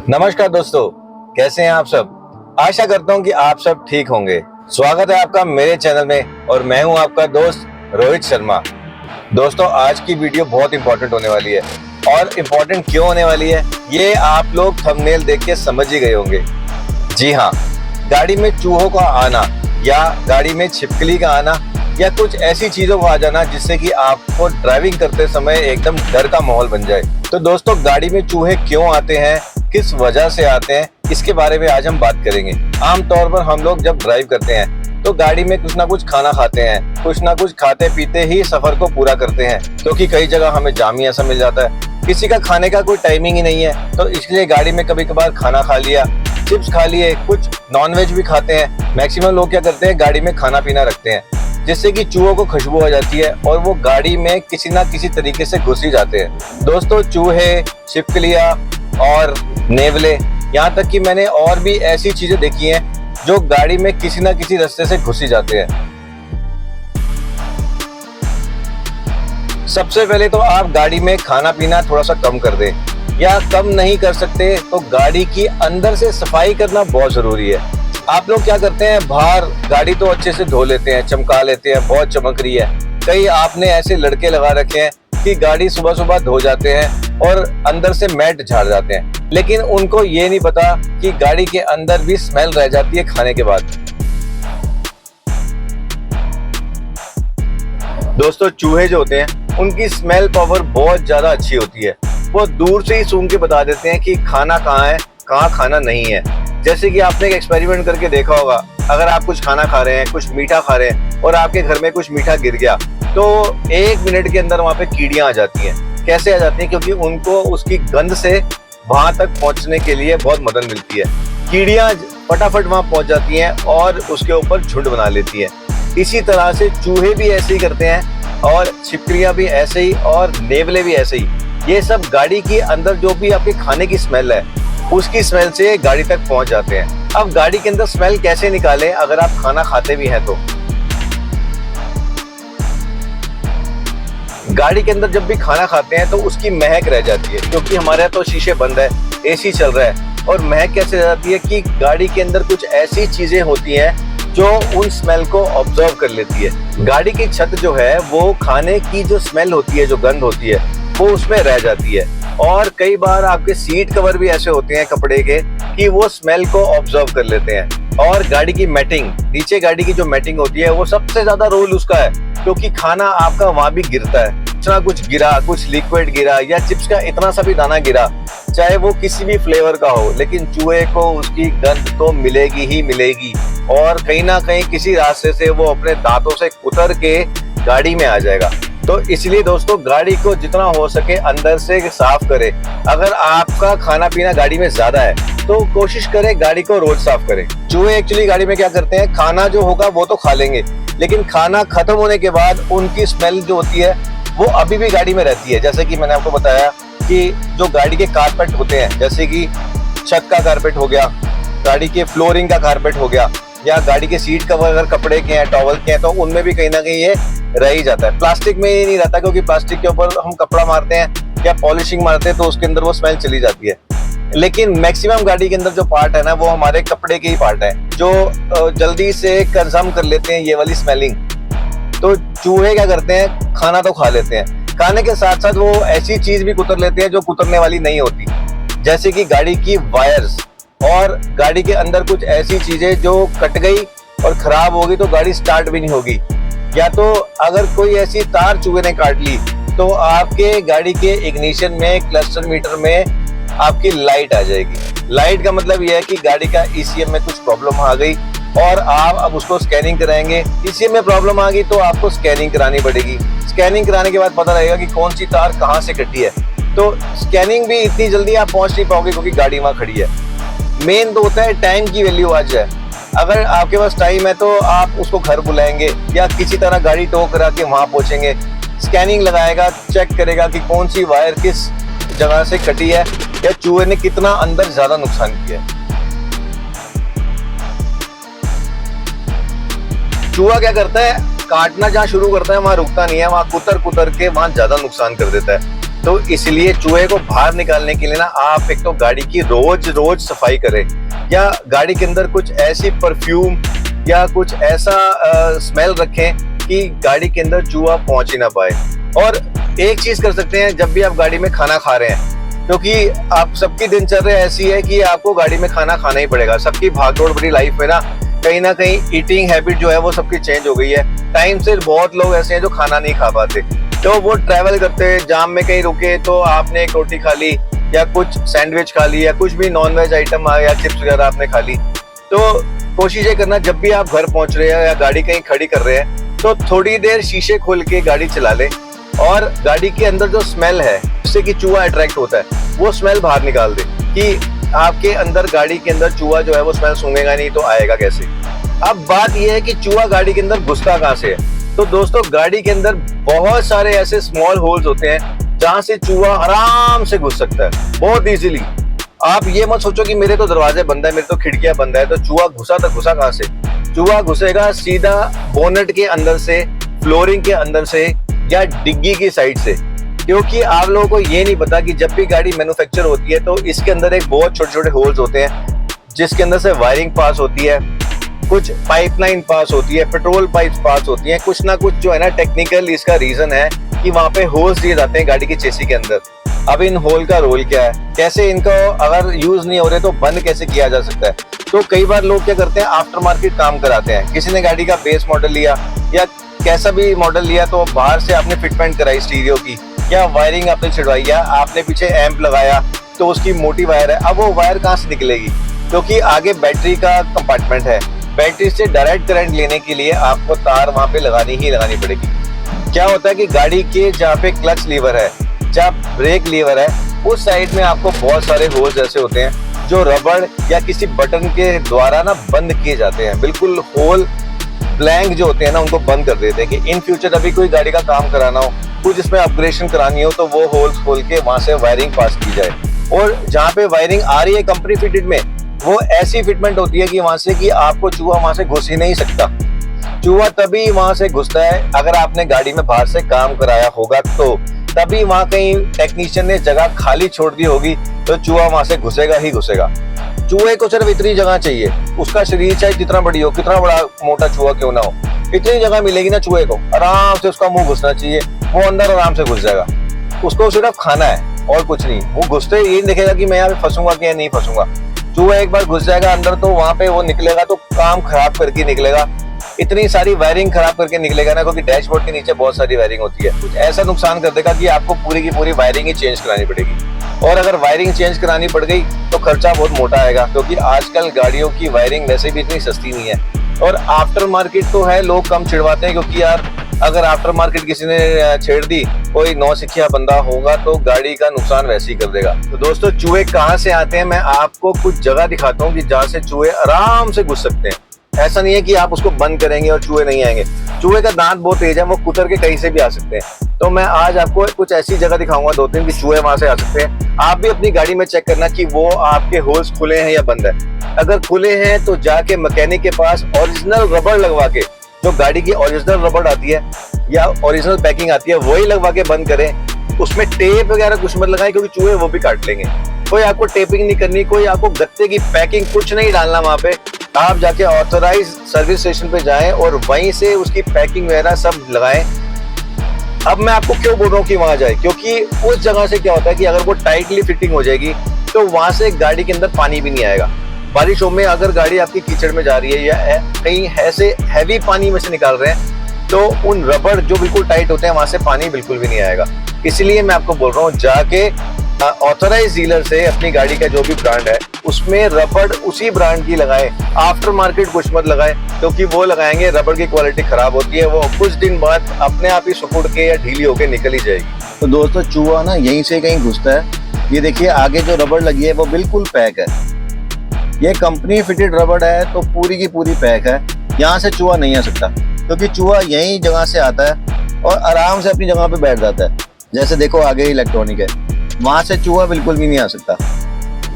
नमस्कार दोस्तों, कैसे हैं आप सब। आशा करता हूं कि आप सब ठीक होंगे। स्वागत है आपका मेरे चैनल में और मैं हूं आपका दोस्त रोहित शर्मा। दोस्तों, आज की वीडियो बहुत इंपॉर्टेंट होने वाली है और इम्पोर्टेंट क्यों होने वाली है ये आप लोग थंबनेल देख के समझ ही गए होंगे। जी हाँ, गाड़ी में चूहों का आना या गाड़ी में छिपकली का आना या कुछ ऐसी चीजों का आ जाना जिससे कि आपको ड्राइविंग करते समय एकदम डर का माहौल बन जाए। तो दोस्तों, गाड़ी में चूहे क्यों आते हैं, किस वजह से आते हैं, इसके बारे में आज हम बात करेंगे। आमतौर पर हम लोग जब ड्राइव करते हैं तो गाड़ी में कुछ ना कुछ खाना खाते हैं, कुछ ना कुछ खाते पीते ही सफर को पूरा करते हैं, क्योंकि कई जगह हमें जाम ही ऐसा मिल जाता है। किसी का खाने का कोई टाइमिंग ही नहीं है, तो इसलिए गाड़ी में कभी कभार खाना खा लिया, चिप्स खा लिए, कुछ नॉनवेज भी खाते हैं। मैक्सिमम लोग क्या करते हैं, गाड़ी में खाना पीना रखते हैं जिससे कि चूहों को खुशबू आ जाती है और वो गाड़ी में किसी ना किसी तरीके से घुस ही जाते हैं। दोस्तों, चूहे, छिपकलियां और नेवले, यहाँ तक कि मैंने और भी ऐसी चीजें देखी हैं जो गाड़ी में किसी ना किसी रास्ते से घुस ही जाते हैं। सबसे पहले तो आप गाड़ी में खाना पीना थोड़ा सा कम कर दें, या कम नहीं कर सकते तो गाड़ी की अंदर से सफाई करना बहुत जरूरी है। आप लोग क्या करते हैं, बाहर गाड़ी तो अच्छे से धो लेते हैं, चमका लेते हैं, बहुत चमक रही है। कई आपने ऐसे लड़के लगा रखे हैं कि गाड़ी सुबह सुबह धो जाते हैं और अंदर से मैट झाड़ जाते हैं, लेकिन उनको ये नहीं पता कि गाड़ी के अंदर भी स्मेल रह जाती है खाने के बाद। दोस्तों, चूहे जो होते हैं उनकी स्मेल पावर बहुत ज्यादा अच्छी होती है। वो दूर से ही सूंघ के बता देते हैं कि खाना कहाँ है, कहाँ खाना नहीं है। जैसे कि आपने एक एक्सपेरिमेंट करके देखा होगा, अगर आप कुछ खाना खा रहे हैं, कुछ मीठा खा रहे हैं और आपके घर में कुछ मीठा गिर गया तो 1 मिनट के अंदर वहां पे कीड़ियां आ जाती हैं। कैसे आ जाती हैं? क्योंकि उनको उसकी गंध से वहां तक पहुंचने के लिए बहुत मदद मिलती है। कीड़ियां फटाफट वहां पहुंच जाती हैं और उसके ऊपर झुंड बना लेती हैं। इसी तरह से चूहे भी ऐसे ही करते हैं और छिपकलियां भी ऐसे ही और नेवले भी ऐसे ही। ये सब गाड़ी के अंदर जो भी आपके खाने की स्मेल है उसकी स्मेल से गाड़ी तक पहुंच जाते हैं। अब गाड़ी के अंदर स्मेल कैसे निकालें अगर आप खाना खाते भी हैं तो? गाड़ी के अंदर जब भी खाना खाते हैं तो उसकी महक रह जाती है, क्योंकि हमारे यहाँ तो शीशे बंद है, एसी चल रहा है, और महक कैसे रह जाती है कि गाड़ी के अंदर कुछ ऐसी चीजें होती हैं जो उन स्मेल को ऑब्जर्व कर लेती है। गाड़ी की छत जो है वो खाने की जो स्मेल होती है, जो गंध होती है, वो उसमें रह जाती है। और कई बार आपके सीट कवर भी ऐसे होते हैं कपड़े के कि वो स्मेल को ऑब्जर्व कर लेते हैं। और गाड़ी की मैटिंग, नीचे गाड़ी की जो मैटिंग होती है वो सबसे ज्यादा रोल उसका है, क्योंकि खाना आपका वहां भी गिरता है। इतना कुछ गिरा, कुछ लिक्विड गिरा या चिप्स का इतना सा भी दाना गिरा, चाहे वो किसी भी फ्लेवर का हो, लेकिन चूहे को उसकी गंध तो मिलेगी ही मिलेगी और कहीं ना कहीं किसी रास्ते से वो अपने दांतों से कुतर के गाड़ी में आ जाएगा। तो इसलिए दोस्तों, गाड़ी को जितना हो सके अंदर से साफ करें। अगर आपका खाना पीना गाड़ी में ज्यादा है तो कोशिश करें गाड़ी को रोज साफ करें। चूहे एक्चुअली गाड़ी में क्या करते हैं, खाना जो होगा वो तो खा लेंगे, लेकिन खाना खत्म होने के बाद उनकी स्मेल जो होती है वो अभी भी गाड़ी में रहती है। जैसे कि मैंने आपको बताया कि जो गाड़ी के कारपेट होते हैं, जैसे कि छत का कारपेट हो गया, गाड़ी के फ्लोरिंग का कारपेट हो गया, या गाड़ी के सीट कवर अगर कपड़े के हैं, टॉवल के हैं, तो उनमें भी कहीं ना कहीं ये रह ही जाता है। प्लास्टिक में ये नहीं रहता, क्योंकि प्लास्टिक के ऊपर हम कपड़ा मारते हैं या पॉलिशिंग मारते हैं तो उसके अंदर वो स्मेल चली जाती है। लेकिन मैक्सिमम गाड़ी के अंदर जो पार्ट है ना, वो हमारे कपड़े के ही पार्ट है जो जल्दी से कंज्यूम कर लेते हैं ये वाली स्मेलिंग। तो चूहे क्या करते हैं, खाना तो खा लेते हैं, खाने के साथ साथ वो ऐसी चीज भी कुतर लेते हैं जो कुतरने वाली नहीं होती, जैसे कि गाड़ी की वायर्स, और गाड़ी के अंदर कुछ ऐसी चीजें जो कट गई और खराब होगी तो गाड़ी स्टार्ट भी नहीं होगी। या तो अगर कोई ऐसी तार चूहे ने काट ली तो आपके गाड़ी के इग्निशन में, क्लस्टर मीटर में आपकी लाइट आ जाएगी। लाइट का मतलब यह है कि गाड़ी का ईसीएम में कुछ प्रॉब्लम आ गई और आप अब उसको स्कैनिंग कराएंगे। ईसीएम में प्रॉब्लम आ गई तो आपको स्कैनिंग करानी पड़ेगी। स्कैनिंग कराने के बाद पता लगेगा कि कौन सी तार कहाँ से कटी है। तो स्कैनिंग भी इतनी जल्दी आप पहुंच नहीं पाओगे क्योंकि गाड़ी वहां खड़ी है। मेन तो होता है टाइम की वैल्यू आज है। अगर आपके पास टाइम है तो आप उसको घर बुलाएंगे या किसी तरह गाड़ी टो करा के वहां पहुंचेंगे। स्कैनिंग लगाएगा, चेक करेगा कि कौन सी वायर किस जगह से कटी है या चूहे ने कितना अंदर ज्यादा नुकसान किया है। चूहा क्या करता है, काटना जहाँ शुरू करता है वहां रुकता नहीं है, वहां कुतर कुतर के वहां ज्यादा नुकसान कर देता है। तो इसलिए चूहे को बाहर निकालने के लिए ना आप एक तो गाड़ी की रोज रोज सफाई करें, या गाड़ी के अंदर कुछ ऐसी परफ्यूम या कुछ ऐसा स्मेल रखें कि गाड़ी के अंदर चूहा पहुंच ही ना पाए। और एक चीज कर सकते हैं, जब भी आप गाड़ी में खाना खा रहे हैं, क्योंकि आप सबकी दिनचर्या ऐसी है कि आपको गाड़ी में खाना खाना ही पड़ेगा। सबकी भागदौड़ भरी लाइफ में ना कहीं ईटिंग हैबिट जो है वो सबकी चेंज हो गई है। टाइम से बहुत लोग ऐसे हैं जो खाना नहीं खा पाते, तो वो ट्रैवल करते हुए जाम में कहीं रुके तो आपने एक रोटी खा ली या कुछ सैंडविच खा ली या कुछ भी नॉन वेज आइटम या चिप्स वगैरह आपने खा ली। तो कोशिश ये करना, जब भी आप घर पहुंच रहे हैं या गाड़ी कहीं खड़ी कर रहे हैं, तो थोड़ी देर शीशे खोल के गाड़ी चला ले और गाड़ी के अंदर जो स्मेल है जिससे कि चूहा अट्रैक्ट होता है वो स्मेल बाहर निकाल दे, कि आपके अंदर गाड़ी के अंदर चूहा जो है वो स्मेल सूंघेगा नहीं तो आएगा कैसे। अब बात यह है कि चूहा गाड़ी के अंदर घुसता कहाँ से है। तो दोस्तों, गाड़ी के अंदर बहुत सारे ऐसे स्मॉल होल्स होते हैं जहां से चूहा आराम से घुस सकता है, बहुत इजीली। आप ये मत सोचो कि मेरे तो दरवाजे बंद है, मेरे तो खिड़कियां बंद है, तो चूहा घुसा तो घुसा कहां से। चूहा घुसेगा सीधा बोनेट के अंदर से, फ्लोरिंग के अंदर से या डिग्गी की साइड से। क्योंकि आप लोगों को ये नहीं पता कि जब भी गाड़ी मैन्युफैक्चर होती है तो इसके अंदर एक बहुत छोटे छोटे होल्स होते हैं जिसके अंदर से वायरिंग पास होती है, कुछ पाइपलाइन पास होती है, पेट्रोल पाइप्स पास होती हैं, कुछ ना कुछ जो है ना टेक्निकल इसका रीजन है कि वहां पे होल्स दिए जाते हैं गाड़ी की चेसी के अंदर। अब इन होल का रोल क्या है, कैसे इनको अगर यूज नहीं हो रहे तो बंद कैसे किया जा सकता है। तो कई बार लोग क्या करते हैं, आफ्टर मार्केट काम कराते हैं। किसी ने गाड़ी का बेस मॉडल लिया या कैसा भी मॉडल लिया तो बाहर से आपने फिटमेंट कराई स्टीरियो की, या वायरिंग आपने छिड़वाई, या आपने पीछे एम्प लगाया तो उसकी मोटी वायर है। अब वो वायर कहाँ से निकलेगी, क्योंकि आगे बैटरी का कंपार्टमेंट है। बैटरी से डायरेक्ट करंट लेने के लिए आपको तार वहां पे लगानी ही लगानी पड़ेगी। क्या होता है कि गाड़ी के जहाँ पे क्लच लीवर है, जहाँ ब्रेक लीवर है, उस साइड में आपको बहुत सारे होल्स ऐसे होते हैं जो रबड़ या किसी बटन के द्वारा ना बंद किए जाते हैं। बिल्कुल होल ब्लैंक जो होते हैं ना उनको बंद कर देते हैं कि इन फ्यूचर अभी कोई गाड़ी का काम कराना हो, कुछ इसमें अपग्रेडेशन करानी हो तो वो होल्स खोल के वहां से वायरिंग पास की जाए। और जहाँ पे वायरिंग आ रही है कंपनी फिटेड में, वो ऐसी फिटमेंट होती है कि वहां से कि आपको चूहा वहां से घुस ही नहीं सकता। चूहा तभी वहां से घुसता है अगर आपने गाड़ी में बाहर से काम कराया होगा, तो तभी वहां कहीं टेक्नीशियन ने जगह खाली छोड़ दी होगी तो चूहा वहां से घुसेगा ही घुसेगा। चूहे को सिर्फ इतनी जगह चाहिए, उसका शरीर चाहे कितना बड़ी हो, कितना बड़ा मोटा चूहा क्यों ना हो, इतनी जगह मिलेगी ना चूहे को, आराम से उसका मुंह घुसना चाहिए, वो अंदर आराम से घुस जाएगा। उसको सिर्फ खाना है और कुछ नहीं। वो घुसते ही देखेगा कि मैं यहाँ पे फंसूंगा कि नहीं फंसूंगा। चूहा एक बार घुस जाएगा अंदर तो वहां पे वो निकलेगा तो काम खराब करके निकलेगा, इतनी सारी वायरिंग खराब करके निकलेगा ना, क्योंकि डैशबोर्ड के नीचे बहुत सारी वायरिंग होती है। कुछ ऐसा नुकसान कर देगा कि आपको पूरी की पूरी वायरिंग ही चेंज करानी पड़ेगी। और अगर वायरिंग चेंज करानी पड़ गई तो खर्चा बहुत मोटा आएगा, क्योंकि आजकल गाड़ियों की वायरिंग वैसे भी इतनी सस्ती नहीं है। और आफ्टर मार्केट तो है, लोग कम छिड़वाते हैं, क्योंकि यार अगर आफ्टर मार्केट किसी ने छेड़ दी, कोई नौसिखिया बंदा होगा तो गाड़ी का नुकसान वैसे ही कर देगा। तो दोस्तों, चूहे कहाँ से आते हैं, मैं आपको कुछ जगह दिखाता हूँ कि जहाँ से चूहे आराम से घुस सकते हैं। ऐसा नहीं है कि आप उसको बंद करेंगे और चूहे नहीं आएंगे। चूहे का दांत बहुत तेज है, वो कुतर के कहीं से भी आ सकते हैं। तो मैं आज आपको कुछ ऐसी जगह दिखाऊंगा 2-3 कि चूहे वहां से आ सकते हैं। आप भी अपनी गाड़ी में चेक करना कि वो आपके होल्स खुले हैं या बंद है। अगर खुले हैं तो जाके मैकेनिक के पास ओरिजिनल रबड़ लगवा के, जो गाड़ी की ओरिजिनल रबड़ आती है या ओरिजिनल पैकिंग आती है, वही लगवा के बंद करें। उसमें टेप वगैरह कुछ मत लगाए, क्योंकि चूहे वो भी काट लेंगे। कोई आपको टेपिंग नहीं करनी, कोई आपको गत्ते की पैकिंग कुछ नहीं डालना। वहां पे आप जाके ऑथराइज सर्विस स्टेशन पे जाएं और वहीं से उसकी पैकिंग वगैरह सब लगाएं। अब मैं आपको क्यों बोल रहा हूँ कि वहां जाए, क्योंकि उस जगह से क्या होता है कि अगर वो टाइटली फिटिंग हो जाएगी तो वहां से गाड़ी के अंदर पानी भी नहीं आएगा। बारिशों में अगर गाड़ी आपकी कीचड़ में जा रही है या कहीं ऐसे हैवी पानी में से निकाल रहे हैं, तो उन रबड़ जो बिल्कुल टाइट होते हैं वहां से पानी बिल्कुल भी नहीं आएगा। इसलिए मैं आपको बोल रहा हूँ, जाके ऑथराइज डीलर से अपनी गाड़ी का जो भी ब्रांड है उसमें रबड़ उसी ब्रांड की लगाए। आफ्टर मार्केट कुछ मत लगाए, क्योंकि वो लगाएंगे रबड़ की क्वालिटी खराब होती है, वो कुछ दिन बाद अपने आप ही सुकुड़ के या ढीली होके निकल ही जाएगी। तो दोस्तों, चूहा ना यहीं से कहीं घुसता है। ये देखिए आगे जो रबड़ लगी है वो बिल्कुल पैक है। ये कंपनी फिटेड रबड़ है तो पूरी की पूरी पैक है। यहाँ से चूहा नहीं आ सकता, क्योंकि चूहा यही जगह से आता है और आराम से अपनी जगह पे बैठ जाता है। जैसे देखो आगे इलेक्ट्रॉनिक है, वहां से चूहा बिल्कुल भी नहीं आ सकता।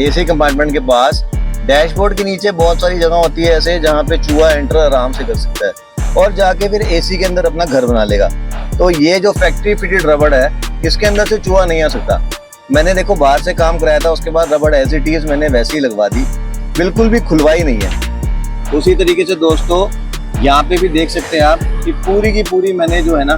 एसी कंपार्टमेंट के पास डैशबोर्ड के नीचे बहुत सारी जगह होती है ऐसे, जहाँ पे चूहा एंटर आराम से कर सकता है और जाके फिर एसी के अंदर अपना घर बना लेगा। तो ये जो फैक्ट्री फिटेड रबड़ है, इसके अंदर से चूहा नहीं आ सकता। मैंने देखो बाहर से काम कराया था, उसके बाद रबड़ एज इट इज मैंने वैसे ही लगवा दी, बिल्कुल भी खुलवाई नहीं है। उसी तरीके से दोस्तों यहाँ पे भी देख सकते हैं आप कि पूरी की पूरी मैंने जो है ना,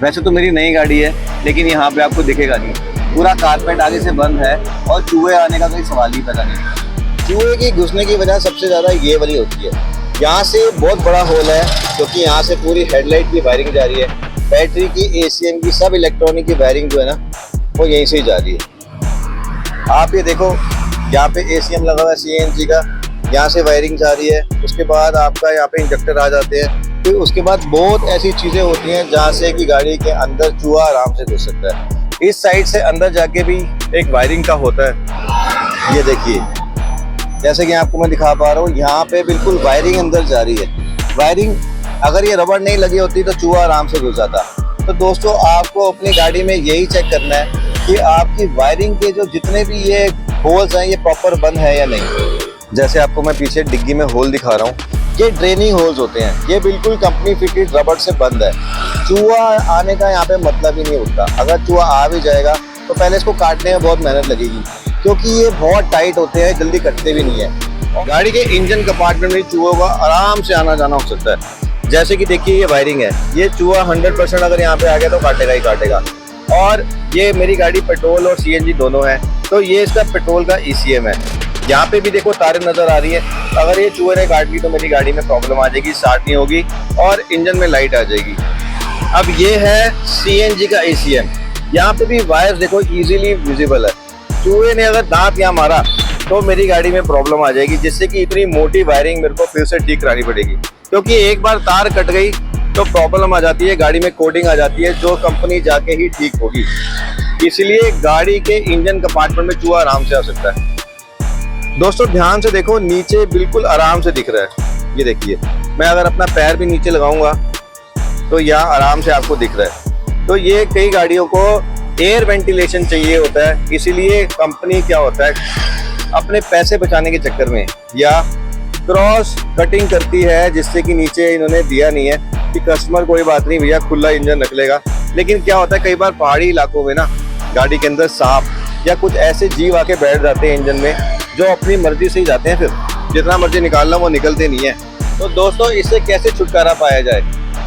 वैसे तो मेरी नई गाड़ी है लेकिन यहाँ पे आपको दिखेगा नहीं, पूरा कारपेट आगे से बंद है और चूहे आने का कोई सवाल ही पैदा नहीं। चूहे की घुसने की वजह सबसे ज़्यादा ये वाली होती है, यहाँ से बहुत बड़ा होल है क्योंकि यहाँ से पूरी हेडलाइट की वायरिंग जा रही है, बैटरी की, ACM की, सब इलेक्ट्रॉनिक की वायरिंग जो है ना वो यहीं से ही जा रही है। आप ये देखो यहाँ पे ACM लगा हुआ है CNG का, यहाँ से वायरिंग जा रही है। उसके बाद आपका यहाँ पे इंजेक्टर आ जाते हैं, फिर उसके बाद बहुत ऐसी चीज़ें होती हैं जहाँ से कि गाड़ी के अंदर चूहा आराम से घुस सकता है। इस साइड से अंदर जाके भी एक वायरिंग का होता है, ये देखिए जैसे कि आपको मैं दिखा पा रहा हूँ, यहाँ पे बिल्कुल वायरिंग अंदर जा रही है। वायरिंग अगर ये रबड़ नहीं लगी होती तो चूहा आराम से घुस जाता। तो दोस्तों आपको अपनी गाड़ी में यही चेक करना है कि आपकी वायरिंग के जो जितने भी ये होल्स हैं ये प्रॉपर बंद है या नहीं। जैसे आपको मैं पीछे डिग्गी में होल दिखा रहा हूँ, ये ड्रेनिंग होल्स होते हैं, ये बिल्कुल कंपनी फिटेड रबड़ से बंद है। चूहा आने का यहाँ पे मतलब ही नहीं उठता। अगर चूहा आ भी जाएगा तो पहले इसको काटने में बहुत मेहनत लगेगी क्योंकि ये बहुत टाइट होते हैं, जल्दी कटते भी नहीं है। गाड़ी के इंजन कंपार्टमेंट में चूहों का आराम से आना जाना हो सकता है। जैसे कि देखिए ये वायरिंग है, ये चूहा 100% अगर यहाँ पे आ गया तो काटेगा ही काटेगा। और ये मेरी गाड़ी पेट्रोल और CNG दोनों है, तो ये इसका पेट्रोल का ECM है। यहाँ पे भी देखो तारें नजर आ रही है, अगर ये चूहे ने काट ली तो मेरी गाड़ी में प्रॉब्लम आ जाएगी, स्टार्ट नहीं होगी और इंजन में लाइट आ जाएगी। अब ये है CNG का ACM, यहाँ पे भी वायर्स देखो इजीली विजिबल है। चूहे ने अगर दांत यहाँ मारा तो मेरी गाड़ी में प्रॉब्लम आ जाएगी, जिससे कि इतनी मोटी वायरिंग मेरे को फिर से ठीक करानी पड़ेगी क्योंकि एक बार तार कट गई तो प्रॉब्लम आ जाती है, गाड़ी में कोडिंग आ जाती है जो कंपनी जाके ही ठीक होगी। इसलिए गाड़ी के इंजन कंपार्टमेंट में चूहा आराम से आ सकता है। दोस्तों ध्यान से देखो, नीचे बिल्कुल आराम से दिख रहा है, ये देखिए मैं अगर अपना पैर भी नीचे लगाऊंगा तो यहाँ आराम से आपको दिख रहा है। तो ये कई गाड़ियों को एयर वेंटिलेशन चाहिए होता है, इसीलिए कंपनी क्या होता है अपने पैसे बचाने के चक्कर में या क्रॉस कटिंग करती है, जिससे कि नीचे इन्होंने दिया नहीं है कि कस्टमर कोई बात नहीं भैया खुला इंजन रख लेगा। लेकिन क्या होता है कई बार पहाड़ी इलाकों में ना गाड़ी के अंदर सांप या कुछ ऐसे जीव आके बैठ जाते हैं इंजन में जो अपनी मर्जी से ही जाते हैं, फिर जितना मर्जी निकालना वो निकलते नहीं है। तो दोस्तों इससे कैसे छुटकारा पाया जाए?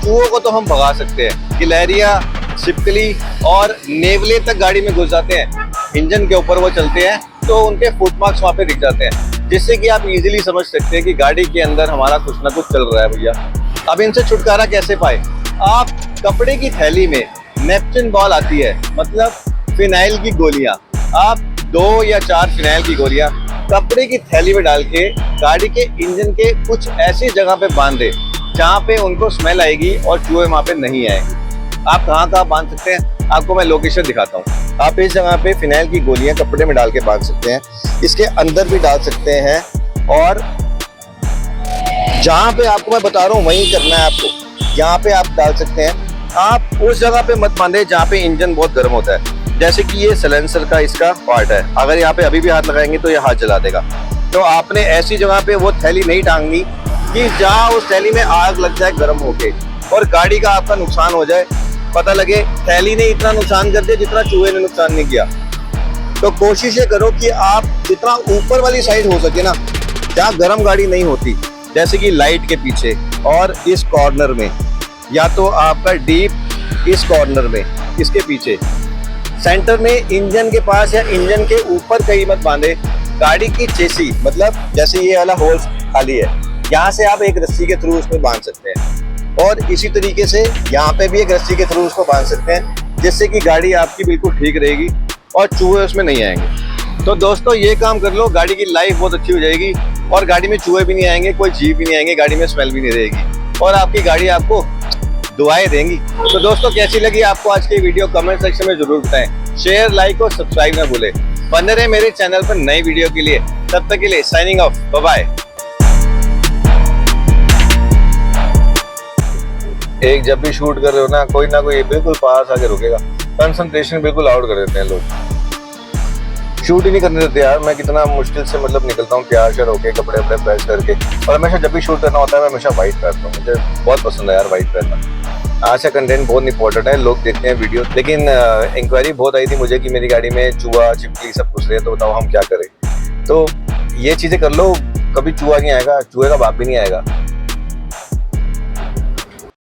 चूहों को तो हम भगा सकते हैं, गिलहरियाँ, छिपकली और नेवले तक गाड़ी में घुस जाते हैं, इंजन के ऊपर वो चलते हैं तो उनके फुटमार्क्स वहाँ पे दिख जाते हैं, जिससे कि आप इजीली समझ सकते हैं कि गाड़ी के अंदर हमारा कुछ ना कुछ चल रहा है भैया। अब इनसे छुटकारा कैसे पाए? आप कपड़े की थैली में नेपकिन बॉल आती है, मतलब फिनाइल की गोलियां, आप 2 या 4 फिनाइल की गोलियां कपड़े की थैली में डाल के गाड़ी के इंजन के कुछ ऐसी जगह पे बांध दे जहाँ पे उनको स्मेल आएगी और चूहे वहाँ पे नहीं आएंगे। आप कहाँ बांध सकते हैं, आपको मैं लोकेशन दिखाता हूँ। आप इस जगह पे फिनाइल की गोलियां कपड़े में डाल के बांध सकते हैं, इसके अंदर भी डाल सकते हैं और जहाँ पे आपको मैं बता रहा हूँ वहीं करना है आपको, यहाँ पे आप डाल सकते हैं। आप उस जगह पे मत बांधे जहाँ पे इंजन बहुत गर्म होता है, जैसे कि ये सिलेंसर का इसका पार्ट है, अगर यहाँ पे अभी भी हाथ लगाएंगे तो ये हाथ जला देगा। तो आपने ऐसी जगह पे वो थैली नहीं टांगनी कि जहाँ उस थैली में आग लग जाए गर्म होके और गाड़ी का आपका नुकसान हो जाए, पता लगे थैली ने इतना नुकसान कर दिया जितना चूहे ने नुकसान नहीं किया। तो कोशिश ये करो कि आप जितना ऊपर वाली साइड हो सके ना, जहाँ गर्म गाड़ी नहीं होती, जैसे कि लाइट के पीछे और इस कॉर्नर में, या तो आपका डीप इस कॉर्नर में, इसके पीछे सेंटर में इंजन के पास या इंजन के ऊपर कहीं मत बांधे। गाड़ी की चेसी, मतलब जैसे ये वाला होल खाली है, यहाँ से आप एक रस्सी के थ्रू उसमें बांध सकते हैं और इसी तरीके से यहाँ पे भी एक रस्सी के थ्रू उसको बांध सकते हैं, जिससे कि गाड़ी आपकी बिल्कुल ठीक रहेगी और चूहे उसमें नहीं आएंगे। तो दोस्तों ये काम कर लो, गाड़ी की लाइफ बहुत अच्छी हो जाएगी और गाड़ी में चूहे भी नहीं आएंगे, कोई जीव भी नहीं आएंगे, गाड़ी में स्मेल भी नहीं रहेगी और आपकी गाड़ी आपको दुआएं देंगी। तो दोस्तों कैसी लगी आपको आज की वीडियो, कमेंट सेक्शन में जरूर बताएं। शेयर, लाइक और सब्सक्राइब ना भूलें। बने रहे मेरे चैनल पर नई वीडियो के लिए। तब तक के लिए साइनिंग ऑफ, बाय बाय। एक जब भी शूट कर रहे हो ना कोई बिल्कुल पास आके रुकेगा, कंसंट्रेशन बिल्कुल आउट कर देते हैं लोग, शूट ही नहीं करने देते यार। मैं कितना मुश्किल से मतलब निकलता हूँ तैयार श्यार होके, कपड़े वपड़े प्रेस करके, और हमेशा जब भी शूट करना होता है मैं हमेशा व्हाइट पहनता हूँ, मुझे बहुत पसंद है यार व्हाइट पहनना। आज का कंटेंट बहुत इंपॉर्टेंट है, लोग देखते हैं वीडियो, लेकिन इंक्वायरी बहुत आई थी मुझे कि मेरी गाड़ी में चूहा छिपकली सब कुछ रहे, तो बताओ हम क्या करें। तो ये चीजें कर लो, कभी चूहा नहीं आएगा, चूहे का बाप भी नहीं आएगा।